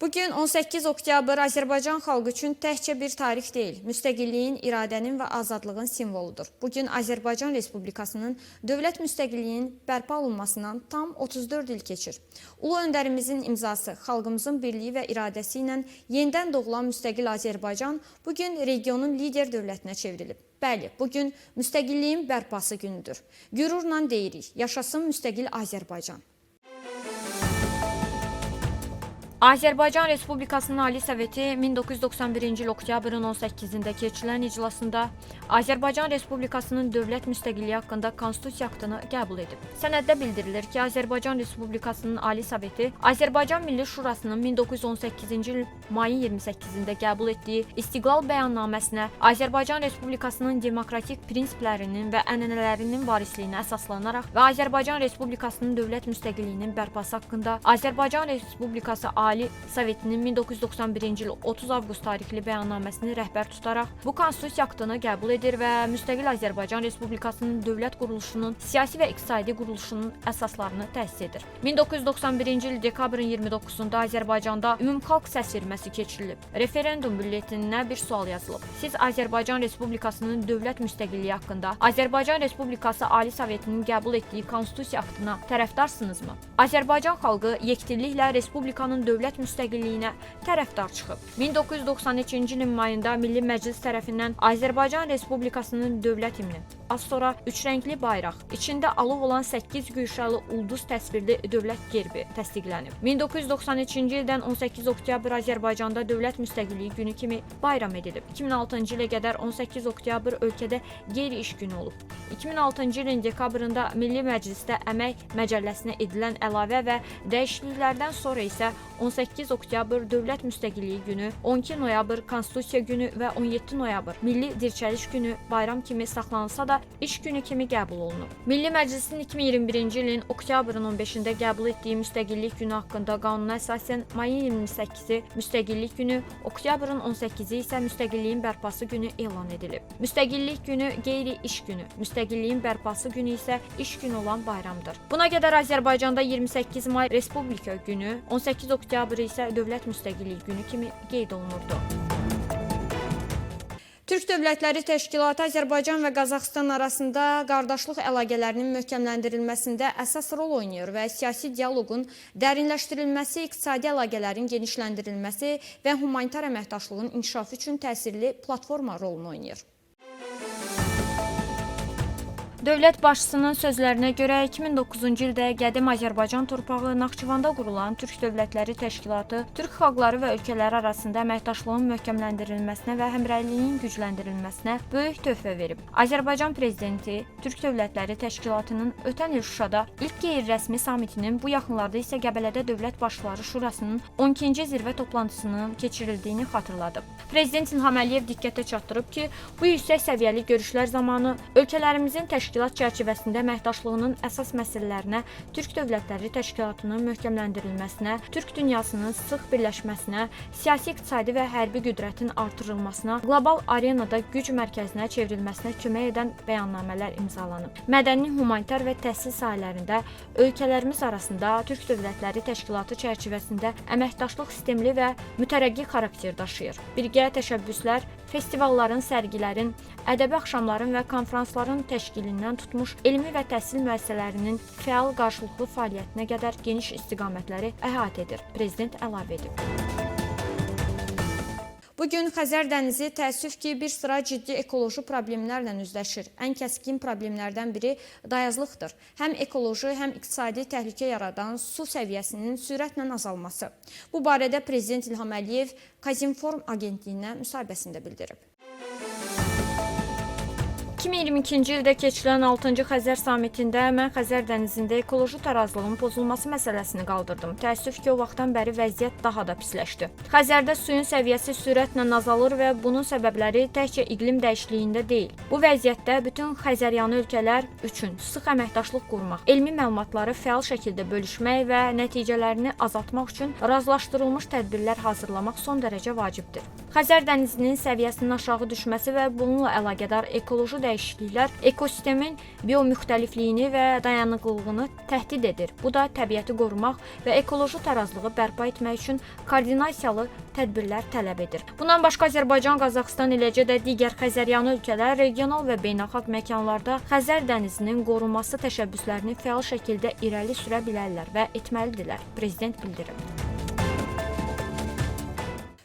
Bugün 18 oktyabr Azərbaycan xalqı üçün təkcə bir tarix deyil, müstəqilliyin, iradənin və azadlığın simvoludur. Bugün Azərbaycan Respublikasının dövlət müstəqilliyinin bərpa olunmasından tam 34 il keçir. Ulu öndərimizin imzası, xalqımızın birliyi və iradəsi ilə yenidən doğulan müstəqil Azərbaycan bugün regionun lider dövlətinə çevrilib. Bəli, bugün müstəqilliyin bərpası günüdür. Qürurla deyirik, yaşasın müstəqil Azərbaycan. Azərbaycan Respublikasının Ali Soveti 1991-ci il oktyabrın 18-də keçirilən iclasında Azərbaycan Respublikasının dövlət müstəqilliyi haqqında Konstitusiya aktını qəbul edib. Sənəddə bildirilir ki, Azərbaycan Respublikasının Ali Soveti Azərbaycan Milli Şurasının 1918-ci il mayın 28-də qəbul etdiyi İstiqlal bəyannaməsinə Azərbaycan Respublikasının demokratik prinsiplərinin və ənənələrinin varisliyinə əsaslanaraq və Azərbaycan Respublikasının dövlət müstəqilliyinin bərpası haqqında Azərbaycan Respublikası Ali Sovetinin 1991-ci il 30 avqust tarixli bəyannaməsini rəhbər tutaraq bu Konstitusiya aktını qəbul edir və müstəqil Azərbaycan Respublikasının dövlət quruluşunun, siyasi və iqtisadi quruluşunun əsaslarını təsis edir. 1991-ci il dekabrın 29-da Azərbaycanda ümumxalq səsverməsi keçirilib. Referendum bülleteninə bir sual yazılıb. Siz Azərbaycan Respublikasının dövlət müstəqilliyi haqqında Azərbaycan Respublikası Ali Sovetinin qəbul etdiyi Konstitusiya aktına tərəfdarsınızmı? Azərbaycan xalqı yekdilliklə Respublikanın dövlət müstəqilliyinə tərəfdar çıxıb. 1993-cü ilin mayında Milli Məclis tərəfindən Azərbaycan Respublikasının dövlət himni, az sonra üçrəngli bayraq, içində alov olan 8 güşəli ulduz təsvirli dövlət gerbi təsdiqlənib. 1993-cü ildən 18 oktyabr Azərbaycanda dövlət müstəqilliyi günü kimi bayram edilib. 2006-cı ilə qədər 18 oktyabr ölkədə qeyri-iş günü olub. 2006-cı ilin dekabrında Milli Məclisdə Əmək Məcəlləsinə edilən əlavə və dəyişikliklərdən sonra isə 18 oktyabr Dövlət Müstəqilliyi günü, 12 noyabr Konstitusiya günü və 17 noyabr Milli Dirçəliş günü bayram kimi saxlanılsa da iş günü kimi qəbul olunub. Milli Məclisin 2021-ci ilin oktyabrın 15-də qəbul etdiyi Müstəqillik günü haqqında qanuna əsasən mayın 28-i Müstəqillik günü, oktyabrın 18-i isə Müstəqilliyin bərpası günü elan edilib. Müstəqillik günü qeyri-iş günü, Müstəqilliyin bərpası günü isə iş günü olan bayramdır. Buna qədər Azərbaycanda 28 may Respublika günü, 18 oktyabr isə Dövlət Müstəqilliyi günü kimi qeyd olunurdu. Türk Dövlətləri Təşkilatı Azərbaycan və Qazaxıstan arasında qardaşlıq əlaqələrinin möhkəmləndirilməsində əsas rol oynayır və siyasi dialoqun dərinləşdirilməsi, iqtisadi əlaqələrin genişləndirilməsi və humanitar əməkdaşlığın inkişafı üçün təsirli platforma rolunu oynayır. Dövlət başçısının sözlərinə görə 2009-cu ildə qədim Azərbaycan torpağı Naxçıvanda qurulan Türk Dövlətləri Təşkilatı Türk xalqları və ölkələri arasında əməkdaşlığın möhkəmləndirilməsinə və həmrəyliyin gücləndirilməsinə böyük töhfə verib. Azərbaycan Prezidenti Türk Dövlətləri Təşkilatının ötən il Şuşada ilk qeyri-rəsmi samitinin, bu yaxınlarda isə Qəbələdə Dövlət Başçıları Şurasının 12-ci zirvə toplantısının keçirildiyini xatırladıb. Prezident İlham Əliyev diqqətə çatdırıb ki, bu yüksək səviyyəli görüşlər zamanı ölkələrimizin təşkilat çərçivəsində əməkdaşlığının əsas məsələlərinə, Türk Dövlətləri Təşkilatının möhkəmləndirilməsinə, Türk dünyasının sıx birləşməsinə, siyasi, iqtisadi və hərbi qüdrətin artırılmasına, qlobal arenada güc mərkəzinə çevrilməsinə kömək edən bəyannamələr imzalanıb. Mədəni, humanitar və təhsil sahələrində ölkələrimiz arasında Türk Dövlətləri Təşkilatı çərçivəsində əməkdaşlıq sistemli və mütərəqqi xarakter daşıyır. Birgə təşəbbüslər, festivalların, sərgilərin, ədəbi axşamların və konfransların təşkilindən tutmuş elmi və təhsil müəssisələrinin fəal qarşılıqlı fəaliyyətinə qədər geniş istiqamətləri əhatə edir, Prezident əlavə edib. Bugün Xəzər dənizi təəssüf ki, bir sıra ciddi ekoloji problemlərlə üzləşir. Ən kəskin problemlərdən biri dayazlıqdır. Həm ekoloji, həm iqtisadi təhlükə yaradan su səviyyəsinin sürətlə azalması. Bu barədə Prezident İlham Əliyev Kazinform agentliyinə müsahibəsində bildirib. 2022-ci ildə keçirilən 6-cı Xəzər samitində mən Xəzər dənizində ekoloji tarazlığın pozulması məsələsini qaldırdım. Təəssüf ki, o vaxtdan bəri vəziyyət daha da pisləşdi. Xəzərdə suyun səviyyəsi sürətlə azalır və bunun səbəbləri təkcə iqlim dəyişikliyində deyil. Bu vəziyyətdə bütün Xəzəryanı ölkələr üçün sıx əməkdaşlıq qurmaq, elmi məlumatları fəal şəkildə bölüşmək və nəticələrini azaltmaq üçün razılaşdırılmış tədbirlər hazırlamaq son dərəcə vacibdir. Xəzər dənizinin səviyyəsinin aşağı düşməsi və bununla əlaqədar ekoloji dəyişikliklər ekosistemin biomüxtəlifliyini və dayanıqlılığını təhdid edir. Bu da təbiəti qorumaq və ekoloji tarazlığı bərpa etmək üçün koordinasiyalı tədbirlər tələb edir. Bundan başqa Azərbaycan, Qazaxıstan, eləcə də digər Xəzəryanı ölkələr regional və beynəlxalq məkanlarda Xəzər dənizinin qorunması təşəbbüslərini fəal şəkildə irəli sürə bilərlər və etməlidirlər, prezident bildirib.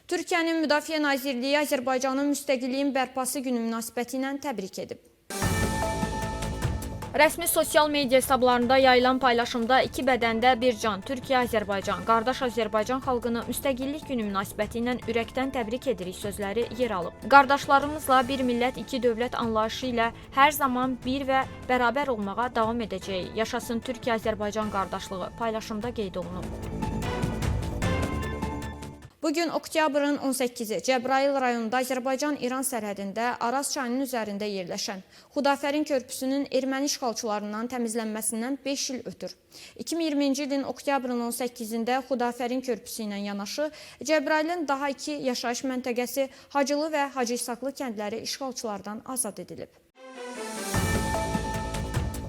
Türkiyənin Müdafiə Nazirliyi Azərbaycanın müstəqilliyin bərpası günü münasibətilə təbrik edib. Rəsmi sosial media hesablarında yayılan paylaşımda iki bədəndə bir can, Türkiyə-Azərbaycan, qardaş Azərbaycan xalqını müstəqillik günü münasibəti ilə ürəkdən təbrik edirik sözləri yer alıb. Qardaşlarımızla bir millət, iki dövlət anlayışı ilə hər zaman bir və bərabər olmağa davam edəcəyik. Yaşasın Türkiyə-Azərbaycan qardaşlığı paylaşımda qeyd olunub. Bugün oktyabrın 18-i Cəbrayıl rayonunda Azərbaycan-İran sərhədində Araz çayının üzərində yerləşən Xudafərin körpüsünün erməni işğalçılarından təmizlənməsindən 5 il ötür. 2020-ci ilin oktyabrın 18-də Xudafərin körpüsü ilə yanaşı Cəbrailin daha 2 yaşayış məntəqəsi Hacılı və Hacı İsaqlı kəndləri işğalçılardan azad edilib.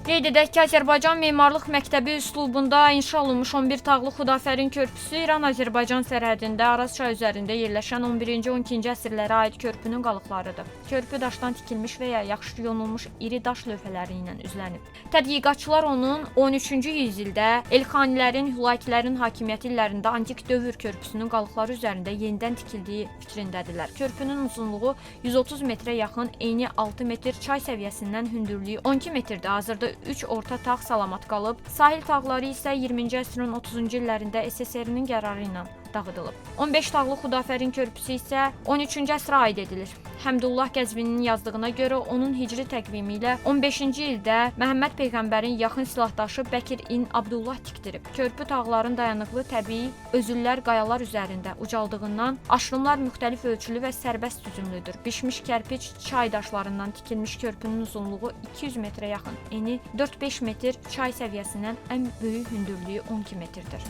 Qeyd edək ki, Azərbaycan Memarlıq Məktəbi üslubunda inşa olunmuş 11 tağlı Xudafərin körpüsü İran-Azərbaycan sərhədində Araz çay üzərində yerləşən 11-ci 12-ci əsrlərə aid körpünün qalıqlarıdır. Körpü daşdan tikilmiş və ya yaxşı yonulmuş iri daş lövhələri ilə üzlənib. Tədqiqatçılar onun 13-cü yüzildə Elxanilərin, Hülakilərin hakimiyyəti illərində antik dövr körpüsünün qalıqları üzərində yenidən tikildiyi fikrindədirlər. Körpünün uzunluğu 130 metrə yaxın, eni 6 metr, çay səviyyəsindən hündürlüyü 12 metrdir. Hazırda 3 orta tağ salamat qalıb. Sahil tağları isə 20-ci əsrin 30-cu illərində SSR-nin qərarı ilə dağıdılıb. 15 tağlı Xudafərin körpüsü isə 13-cü əsrə aid edilir. Həmdullah Qəzvininin yazdığına görə onun hicri təqvimi ilə 15-ci ildə Məhəmməd Peyğəmbərin yaxın silahdaşı Bəkir İn Abdullah tikdirib. Körpü tağların dayanıqlı təbii özüllər qayalar üzərində ucaldığından aşırımlar müxtəlif ölçülü və sərbəst düzümlüdür. Bişmiş kərpic çay daşlarından tikilmiş körpünün uzunluğu 200 metrə yaxın, eni 4-5 metr, çay səviyyəsindən ən böyük hündürlüyü 12 metrdir.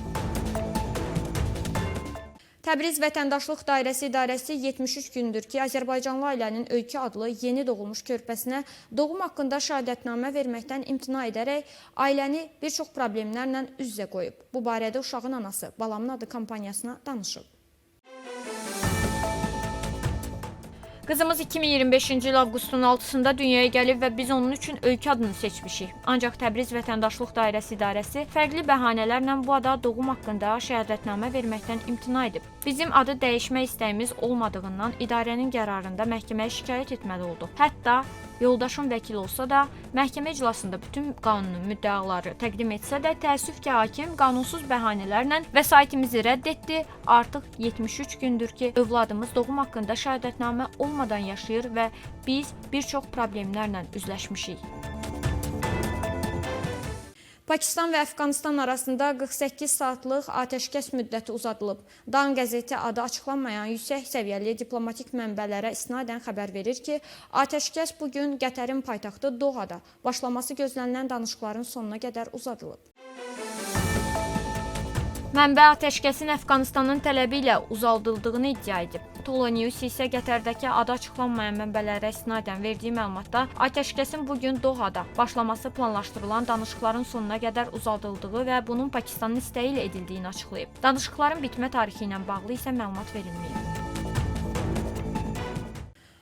Təbriz Vətəndaşlıq Dairəsi İdarəsi 73 gündür ki, Azərbaycanlı ailənin Öykü adlı yeni doğulmuş körpəsinə doğum haqqında şəhadətnamə verməkdən imtina edərək ailəni bir çox problemlərlə üz-üzə qoyub. Bu barədə uşağın anası Balamın adı kampaniyasına danışıb. Qızımız 2025-ci il avqustun 6-sında dünyaya gəlib və biz onun üçün Öykü adını seçmişik. Ancaq Təbriz Vətəndaşlıq Dairəsi İdarəsi fərqli bəhanələrlə bu ada doğum haqqında şəhadətnamə verməkdən imtina edib. Bizim adı dəyişmək istəyimiz olmadığından idarənin qərarında məhkəməyə şikayət etməli olduq. Hətta yoldaşım vəkil olsa da, məhkəmə iclasında bütün qanuni müddəaları təqdim etsə də, təəssüf ki, hakim qanunsuz bəhanələrlə vəsaitimizi rədd etdi. Artıq 73 gündür ki, övladımız doğum haqqında şəhadətnamə olmadan yaşayır və biz bir çox problemlərlə üzləşmişik. Pakistan və Əfqanistan arasında 48 saatlıq atəşkəs müddəti uzadılıb. Dan qəzeti adı açıqlanmayan yüksək səviyyəli diplomatik mənbələrə isnadən xəbər verir ki, atəşkəs bugün Qətərin paytaxtı Dohada başlaması gözlənilən danışıqların sonuna qədər uzadılıb. Mənbə atəşkəsin Əfqanistanın tələbi ilə uzaldıldığını iddia edib. Tolo News isə Qətərdəki adı açıqlanmayan mənbələrə isnadən verdiyi məlumatda atəşkəsin bugün Dohada başlaması planlaşdırılan danışıqların sonuna qədər uzadıldığı və bunun Pakistanın istəyi ilə edildiyini açıqlayıb. Danışıqların bitmə tarixi ilə bağlı isə məlumat verilməyib.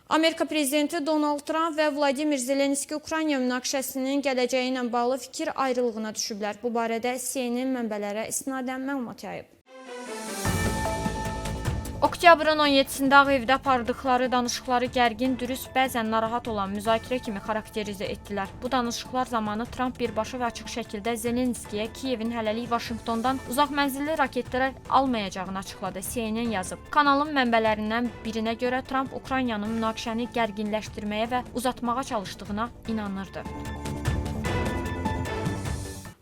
Amerika prezidenti Donald Trump və Vladimir Zelenski Ukrayna münaqişəsinin gələcəyi ilə bağlı fikir ayrılığına düşüblər. Bu barədə CNN mənbələrə isnadən məlumat yayıb. Oktyabrın 17-sində Ağ Evdə apardıqları danışıqları gərgin, dürüst, bəzən narahat olan müzakirə kimi xarakterizə etdilər. Bu danışıqlar zamanı Trump birbaşa və açıq şəkildə Zelenskiyə Kiyevin hələlik Vaşinqtondan uzaq mənzilli raketlər almayacağını açıqladı, CNN yazıb. Kanalın mənbələrindən birinə görə Trump Ukraynanın münaqişəni gərginləşdirməyə və uzatmağa çalışdığına inanırdı.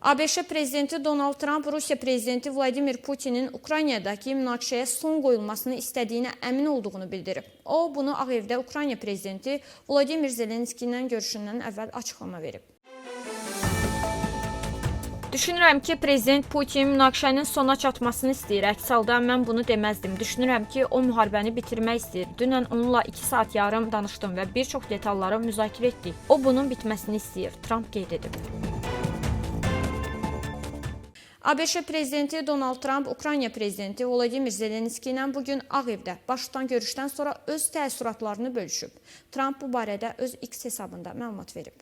ABŞ prezidenti Donald Trump Rusiya prezidenti Vladimir Putinin Ukraynadakı münaqişəyə son qoyulmasını istədiyinə əmin olduğunu bildirib. O, bunu Ağ Evdə Ukrayna prezidenti Vladimir Zelenski ilə görüşündən əvvəl açıqlama verib. Düşünürəm ki, prezident Putin münaqişənin sona çatmasını istəyir. Əks halda mən bunu deməzdim. Düşünürəm ki, o müharibəni bitirmək istəyir. Dünən onunla 2 saat yarım danışdım və bir çox detalları müzakirə etdik. O bunun bitməsini istəyir, Tramp qeyd edib. ABŞ prezidenti Donald Trump Ukrayna prezidenti Volodymyr Zelenski ilə bugün Ağ Evdə baş tutan görüşdən sonra öz təəssüratlarını bölüşüb. Trump bu barədə öz X hesabında məlumat verib.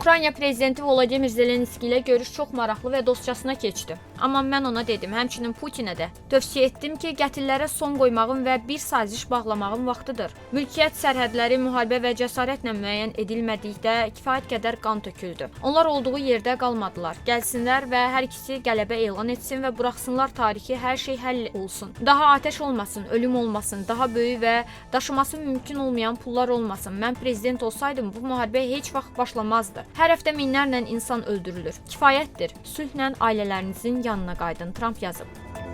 Ukrayna prezidenti Volodymyr Zelenski ilə görüş çox maraqlı və dostcasına keçdi. Amma mən ona dedim, həmçinin Putinə də tövsiyə etdim ki, qətillərə son qoymağın və bir saziş bağlamağın vaxtıdır. Mülkiyyət sərhədləri müharibə və cəsarətlə müəyyən edilmədikdə kifayət qədər qan töküldü. Onlar olduğu yerdə qalmadılar. Gəlsinlər və hər ikisi qələbə elan etsin və buraxsınlar tarixi hər şey həll olsun. Daha atəş olmasın, ölüm olmasın, daha böyük və daşıması mümkün olmayan pullar olmasın. Mən prezident olsaydım bu müharibə heç vaxt başlamazdı. Hər həftə minlərlə insan öldürülür. Kifayətdir. Sülhlə ailələrinizin yanına qayıdın, Trump yazıb.